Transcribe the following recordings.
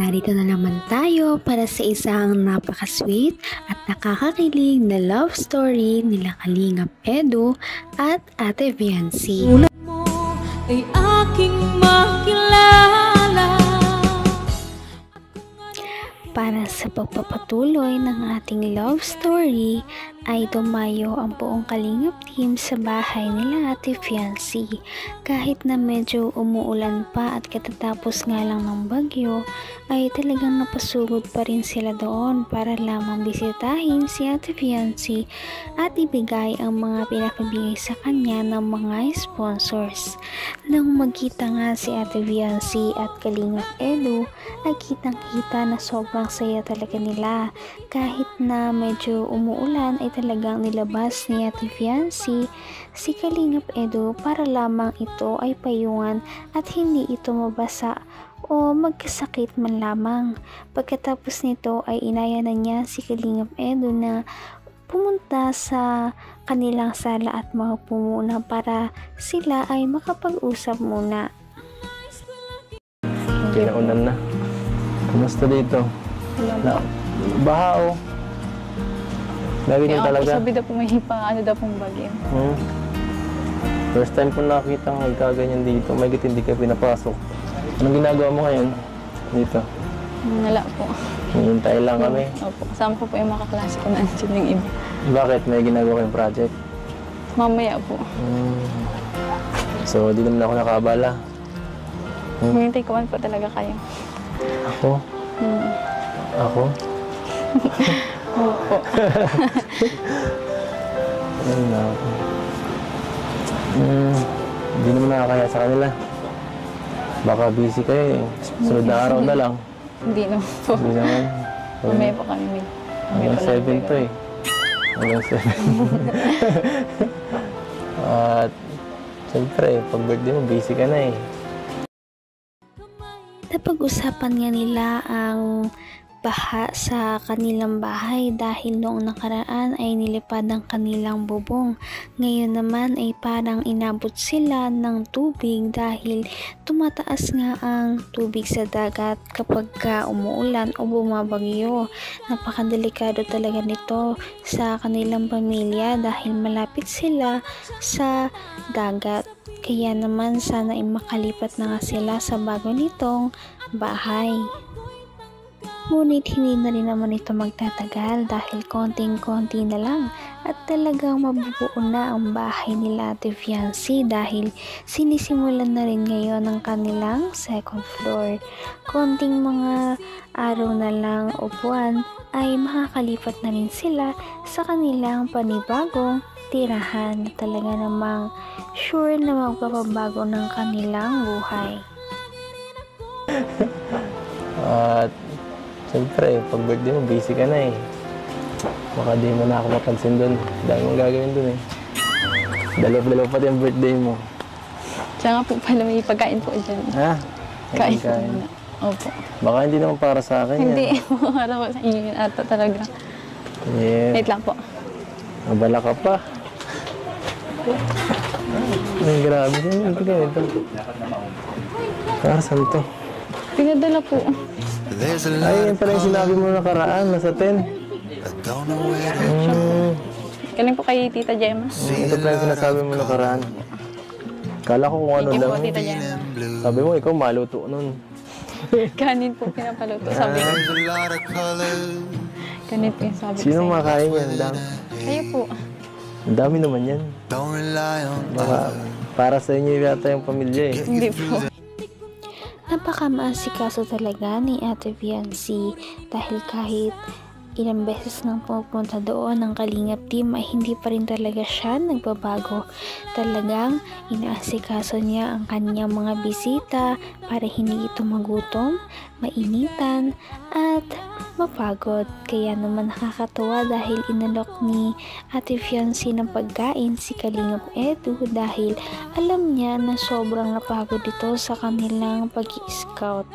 Narito na naman tayo para sa isang napaka-sweet at nakakakilig na love story nila Kalingap Edu at Ate Viancy. Ulat mo ay aking makilala. Para sa pagpapatuloy ng ating love story ay dumayo ang buong Kalingap team sa bahay nila Ate Viancy. Kahit na medyo umuulan pa at katatapos nga lang ng bagyo ay talagang napasugod pa rin sila doon para lamang bisitahin si Ate Viancy at ibigay ang mga pinapabigay sa kanya ng mga sponsors. Nang magkita nga si Ate Viancy at Kalingap Edu ay kitang-kita na sobrang saya talaga nila. Kahit na medyo umuulan ay talagang nilabas ni Ate Viancy si Kalingap Edu para lamang ito ay payungan at hindi ito mabasa o magkasakit man lamang. Pagkatapos nito ay inaya na niya si Kalingap Edu na pumunta sa kanilang sala at maupo muna para sila ay makapag-usap muna. Kinaunan na. Kumusta dito? Wala po. Baha o. Lagi din talaga. Sabi daw po may ano daw pong bagyo. First time po nakita ng magkaganyan dito. May hindi kayo pinapasok. Anong ginagawa mo ngayon dito? Wala po. Hinihintay lang kami. Opo. Kasama ko po yung mga kaklase ko na andyan yung iba. Bakit? May ginagawa kayong project? Mamaya po. So, di naman ako nakabala. Hinihintay ko man po talaga kayo. Ako? Ako? Opo. Ayun na ako. Hindi naman nakakaya sa kanila. Baka busy kayo eh. Sunod na araw na lang. Hindi naman po. Hindi naman. Mamaya po kami. Hanggang 7 to eh. Hanggang 7. At siyempre, pag birthday mo, busy ka na eh. Napag-usapan nga nila ang baha sa kanilang bahay dahil noong nakaraan ay nilipad ang kanilang bubong. Ngayon naman ay parang inabot sila ng tubig dahil tumataas nga ang tubig sa dagat kapag umuulan o bumabagyo. Napakadelikado talaga nito sa kanilang pamilya dahil malapit sila sa dagat. Kaya naman sana ay makalipat na nga sila sa bago nitong bahay. Ngunit hindi na rin naman ito magtatagal dahil konting-konti na lang at talagang mabubuo na ang bahay nila Ate Viancy dahil sinisimulan na rin ngayon ang kanilang second floor. Konting mga araw na lang o buwan ay makakalipat na rin sila sa kanilang panibagong tirahan na talaga namang sure na magpapabago ng kanilang buhay. At siyempre, pag birthday mo, busy ka na eh. Baka di mo na ako mapansin doon. Dami mong gagawin doon eh. Dalaw-dalaw pati ang birthday mo. Tsaka po pala may pagkain po dyan. Ha? Kain po muna. Opo. Baka hindi naman para sa akin yan. Hindi. Para po sa inyo yun ata talaga. Yeah. Wait lang po. Mabala ka pa. Ay, grabe yan. Ito ganito. Para saan to? Pinadala po. Ay, yan pala yung sinabi mo nakaraan. Nasa 10. Galing po kay Tita Gemma. Ito pala yung sinasabi mo nakaraan. Kala ko kung ano Thank you lang. po, Tita Gemma. Sabi mo, ikaw maluto nun. Kanin po pinapaluto. Sabi ko. Kanin po yung sabi ko Sino sa'yo. makain yan? Dami. Kayo po. Ang dami naman yan. Baka para sa inyo yata yung pamilya eh. Hindi po. Napakamaasikaso talaga ni Ate Viancy dahil kahit ilang beses nang pupunta doon ng Kalingap team ay hindi pa rin talaga siya nagbabago. Talagang inaasikaso niya ang kanyang mga bisita para hindi ito magutom, mainitan at mapagod. Kaya naman nakakatuwa dahil inalok ni Ate Viancy ng pagkain si Kalingap Edu dahil alam niya na sobrang napagod ito sa kanilang pag-i-scout.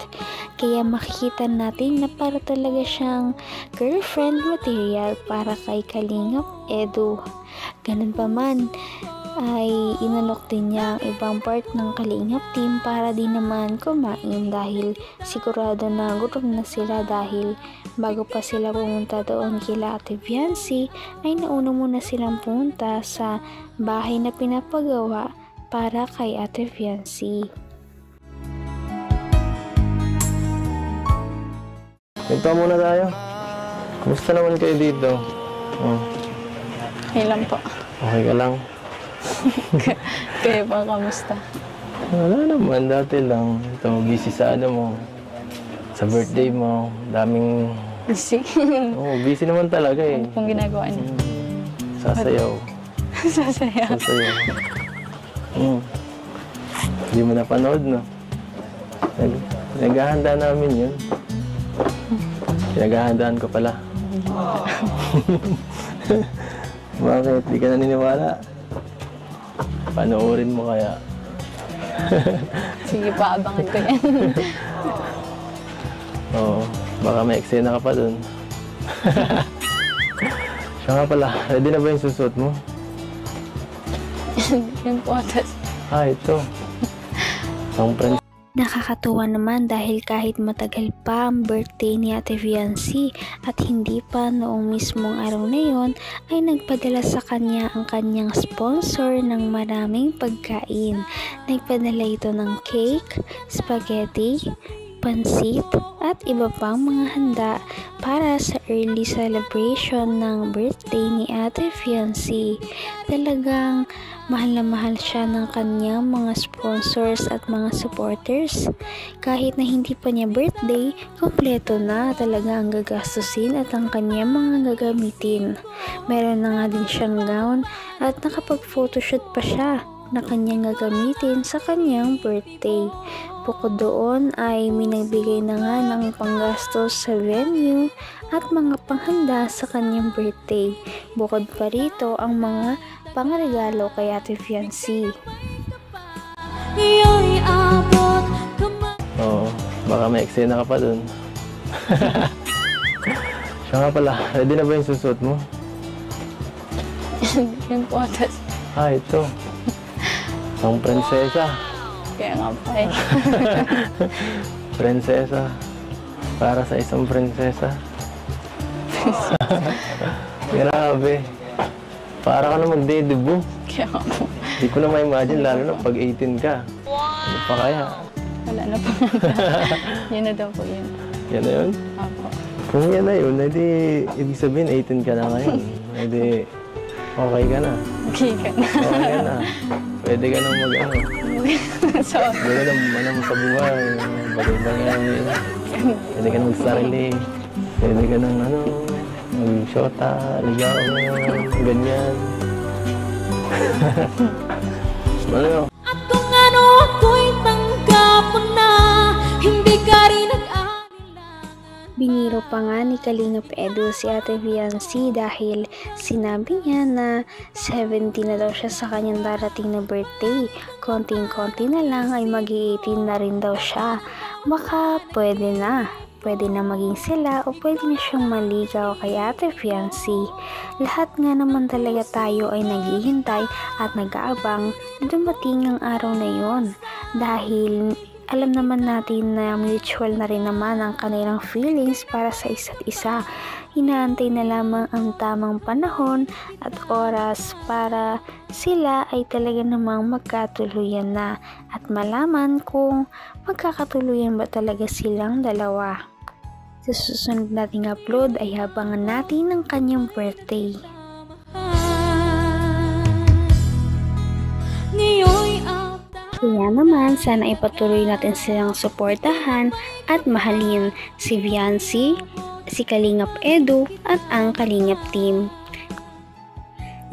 Kaya makikita natin na para talaga siyang girlfriend material para kay Kalingap Edu. Ganun pa man, ay inalok din niya ang ibang part ng Kalingap team para din naman kumain dahil sigurado na gutom na sila dahil bago pa sila pumunta doon kila Ate Fiancy ay nauna muna silang pumunta sa bahay na pinapagawa para kay Ate Fiancy. Ito muna tayo. Kumusta naman kayo dito? Oh, Okay lang po. okay ka lang? Kayo po, kamusta? Wala naman, dati lang. Ito, busy sa ano mo. Sa birthday mo. Daming... Busy. Oo, busy naman talaga eh. Ano pong ginagawa niyo? Sasayaw. Sasaya. Sasayaw. Hindi mo napanood, no? Naghahanda namin yun. Pinaghahandaan ko pala. Bakit? Di ka naniniwala? Panoorin mo kaya. Sige pa, abangan ko yan. Oo, baka may eksena ka pa dun. Siya nga pala, ready na ba yung susuot mo? Yun po, tas Ito. Isang friend. Nakakatuwa naman dahil kahit matagal pa ang birthday ni Ate Fiancy at hindi pa noong mismong araw na yon ay nagpadala sa kanya ang kanyang sponsor ng maraming pagkain. Nagpadala ito ng cake, spaghetti, pansit at iba pang mga handa para sa early celebration ng birthday ni Ate Fiancy. Talagang mahal na mahal siya ng kanyang mga sponsors at mga supporters. Kahit na hindi pa niya birthday, kompleto na talaga ang gagastusin at ang kanyang mga gagamitin. Meron na nga din siyang gown at nakapag-photoshoot pa siya na kanyang gagamitin sa kanyang birthday. Bukod doon ay minagbigay na nga ng panggastos sa venue at mga panghanda sa kanyang birthday. Bukod pa rito ang mga pangregalo kay Ate Fiancy. Iyo'y abot kamay. Oo, baka may eksena ka pa dun. Siya nga pala, ready na ba yung susuot mo? yun po, tas Ito. Isang prinsesa. kaya nga pa eh. Prinsesa. Para sa isang prinsesa. Grabe. Para ka na magde-debut. Kaya nga po. Hindi ko na ma-imagine, lalo na pag 18 ka. Ano pa kaya? Wala na po. Yun na daw po yun. Yan na yun? Opo. Kung yan na yun, edi ibig sabihin 18 ka na ngayon. Edi okay ka na. Okay ka na. Okay ka na. Pwede ka nang mag-ano. So, Pwede ka nang manang sa buhay. Bagay-bagay. Pwede ka nang magsarili. Pwede ka nang mag-shota, ligaw, ganyan. Ano? At kung ano ako'y tanggap mo na, hindi ka rin nag-aalilangan. Biniro pa nga ni Kalingap Edu si Ate Fiancy dahil sinabi niya na 70 na daw siya sa kanyang darating na birthday. Konting-konti na lang ay mag-18 na rin daw siya. Baka pwede na. Pwede na maging sila o pwede na siyang maligaw kay Ate Fiancy. Lahat nga naman talaga tayo ay naghihintay at nag-aabang na dumating ang araw na yon. Dahil alam naman natin na mutual na rin naman ang kanilang feelings para sa isa't isa. Inaantay na lamang ang tamang panahon at oras para sila ay talaga namang magkatuluyan na at malaman kung magkakatuluyan ba talaga silang dalawa. Sa susunod nating upload ay habangan natin ang kanyang birthday. Ngayon'y abot. Kaya naman, sana ipatuloy natin silang suportahan at mahalin si Fiancy, si Kalingap Edu at ang Kalingap team.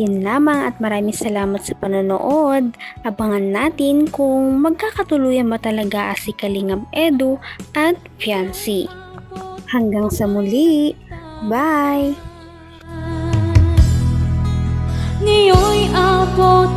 Yun lamang at maraming salamat sa panonood. Abangan natin kung magkakatuluyan ba talaga si Kalingap Edu at Fiancy. Hanggang sa muli. Bye! Ngayon'y abot